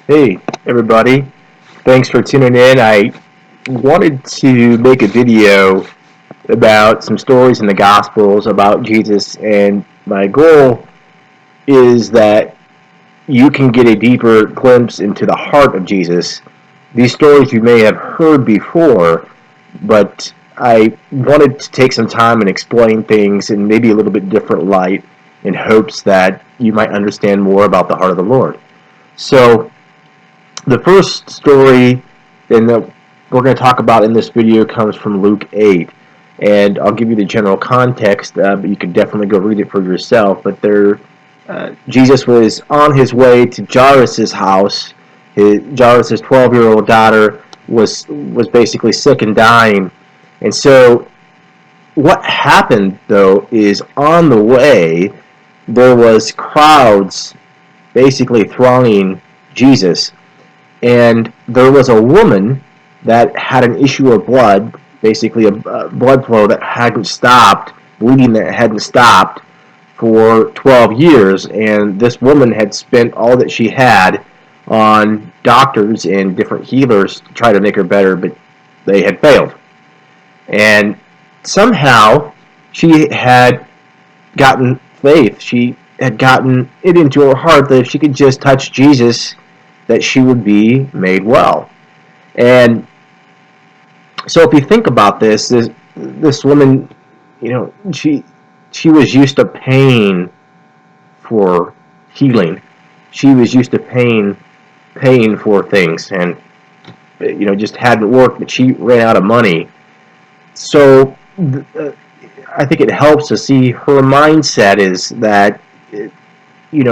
Hey, everybody. Thanks for tuning in. I wanted to make a video about some stories in the Gospels about Jesus, and my goal is that you can get a deeper glimpse into the heart of Jesus. These stories you may have heard before, but I wanted to take some time and explain things in maybe a little bit different light in hopes that you might understand more about the heart of the Lord. So, the first story that we're going to talk about in this video comes from Luke 8. And I'll give you the general context, but you can definitely go read it for yourself. But Jesus was on his way to Jairus' house. Jairus' 12-year-old daughter was basically sick and dying. And so what happened, though, is on the way, there was crowds basically thronging Jesus, and there was a woman that had an issue of blood, basically a blood flow that hadn't stopped, bleeding that hadn't stopped for 12 years, and this woman had spent all that she had on doctors and different healers to try to make her better, but they had failed. And somehow she had gotten faith. She had gotten it into her heart that if she could just touch Jesus, that she would be made well. And so if you think about this woman, she was used to paying for healing. She was used to paying for things, and just hadn't worked, but she ran out of money. So I think it helps to see her mindset is that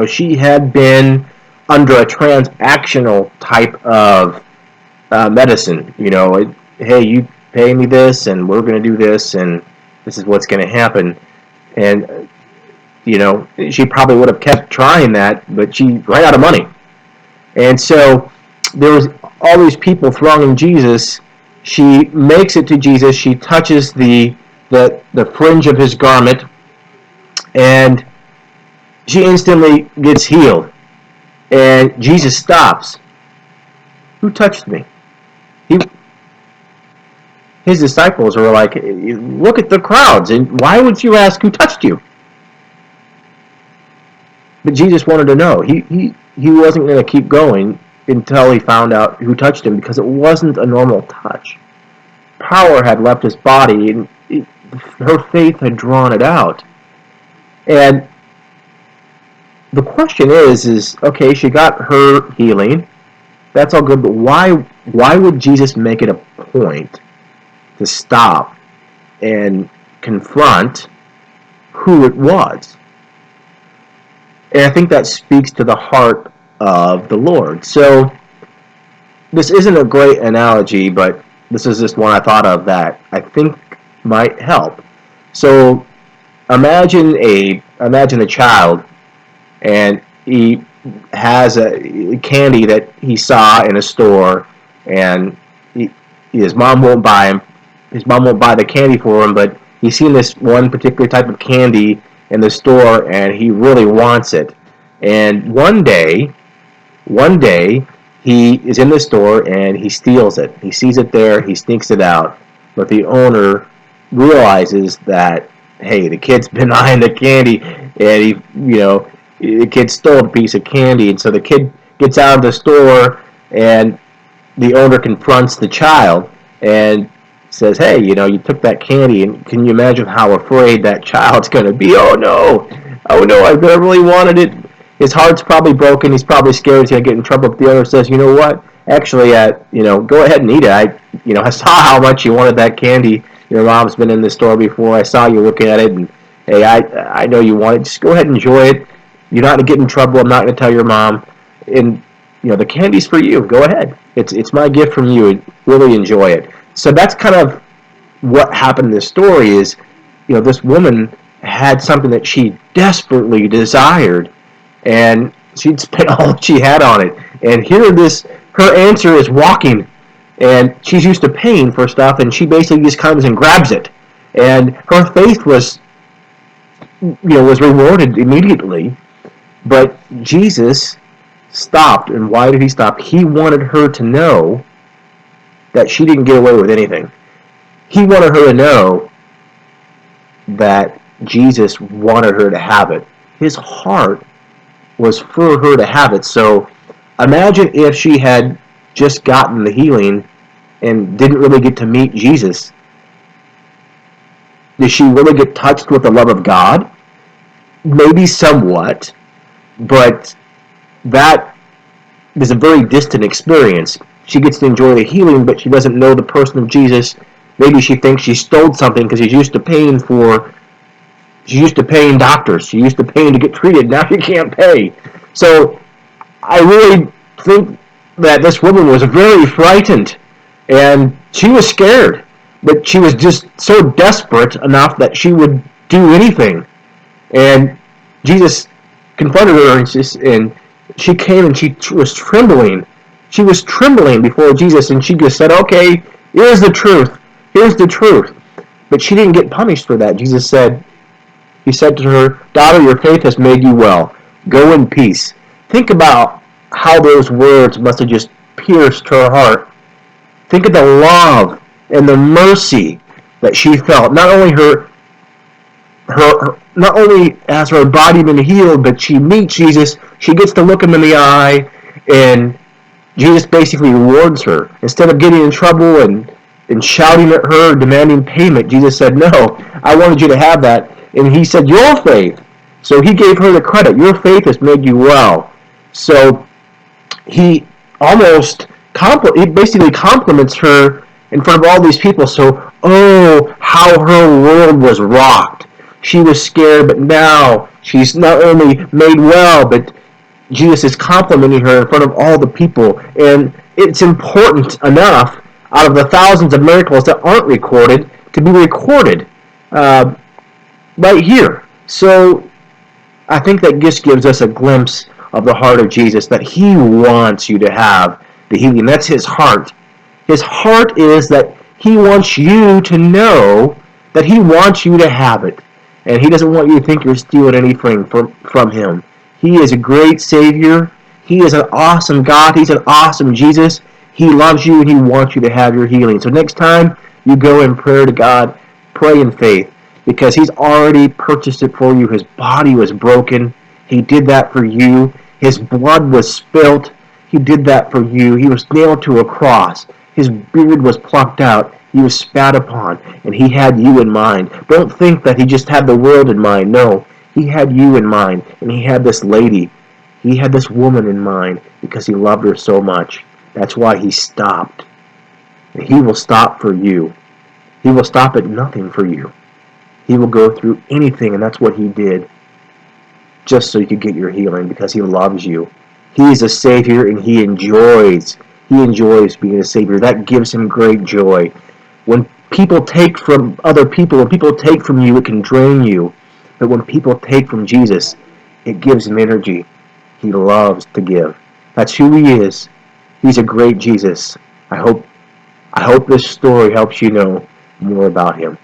she had been under a transactional type of medicine. Hey, you pay me this, and we're going to do this, and this is what's going to happen. And she probably would have kept trying that, but she ran out of money. And so there was all these people thronging Jesus. She makes it to Jesus. She touches the fringe of his garment, and she instantly gets healed. And Jesus stops. Who touched me? His disciples were like, look at the crowds, and why would you ask who touched you? But Jesus wanted to know. He wasn't going to keep going until he found out who touched him, because it wasn't a normal touch. Power had left his body, and her faith had drawn it out. And the question is okay, she got her healing. That's all good, but why would Jesus make it a point to stop and confront who it was? And I think that speaks to the heart of the Lord. So this isn't a great analogy, but this is just one I thought of that I think might help. So imagine a child, and he has a candy that he saw in a store, and his mom won't buy the candy for him, but he's seen this one particular type of candy in the store, and he really wants it. And one day he is in the store and he steals it. He sees it there, he sneaks it out, but the owner realizes that, hey, the kid's been eyeing the candy, and the kid stole a piece of candy. And so the kid gets out of the store, and the owner confronts the child and says, hey, you took that candy, and can you imagine how afraid that child's going to be? Oh no, I really wanted it. His heart's probably broken. He's probably scared he's going to get in trouble. But the owner says, you know what? Actually, go ahead and eat it. I saw how much you wanted that candy. Your mom's been in the store before. I saw you looking at it, and hey, I know you want it. Just go ahead and enjoy it. You're not going to get in trouble. I'm not going to tell your mom. And the candy's for you. Go ahead. It's my gift from you. Really enjoy it. So that's kind of what happened in this story is, this woman had something that she desperately desired, and she'd spent all she had on it. And her answer is walking, and she's used to paying for stuff, and she basically just comes and grabs it. And her faith was rewarded immediately. But Jesus stopped. And why did he stop? He wanted her to know that she didn't get away with anything. He wanted her to know that Jesus wanted her to have it. His heart was for her to have it. So imagine if she had just gotten the healing and didn't really get to meet Jesus. Did she really get touched with the love of God? Maybe somewhat, but that is a very distant experience. She gets to enjoy the healing, but she doesn't know the person of Jesus. Maybe she thinks she stole something because she's used to paying doctors. She's used to paying to get treated. Now she can't pay. So I really think that this woman was very frightened, and she was scared, but she was just so desperate enough that she would do anything. And Jesus confronted her, and she came, and she was trembling. She was trembling before Jesus, and she just said, "Okay, here's the truth. Here's the truth." But she didn't get punished for that. He said to her, "Daughter, your faith has made you well. Go in peace." Think about how those words must have just pierced her heart. Think of the love and the mercy that she felt. Not only has her body been healed, but she meets Jesus. She gets to look him in the eye, and Jesus basically rewards her. Instead of getting in trouble and shouting at her, demanding payment, Jesus said, "No, I wanted you to have that." And he said, "Your faith." So he gave her the credit. "Your faith has made you well." So he he basically compliments her in front of all these people. So, oh, how her world was rocked. She was scared, but now she's not only made well, but Jesus is complimenting her in front of all the people. And it's important enough, out of the thousands of miracles that aren't recorded, to be recorded right here. So I think that just gives us a glimpse of the heart of Jesus, that he wants you to have the healing. That's his heart. His heart is that he wants you to know that he wants you to have it. And he doesn't want you to think you're stealing anything from him. He is a great Savior. He is an awesome God. He's an awesome Jesus. He loves you, and he wants you to have your healing. So next time you go in prayer to God, pray in faith, because he's already purchased it for you. His body was broken. He did that for you. His blood was spilt. He did that for you. He was nailed to a cross. His beard was plucked out. He was spat upon, and he had you in mind. Don't think that he just had the world in mind. No, he had you in mind, and he had this lady. He had this woman in mind because he loved her so much. That's why he stopped. And he will stop for you. He will stop at nothing for you. He will go through anything, and that's what he did, just so you could get your healing, because he loves you. He is a Savior, and he enjoys being a Savior. That gives him great joy. When people take from other people, when people take from you, it can drain you. But when people take from Jesus, it gives him energy. He loves to give. That's who he is. He's a great Jesus. I hope this story helps you know more about him.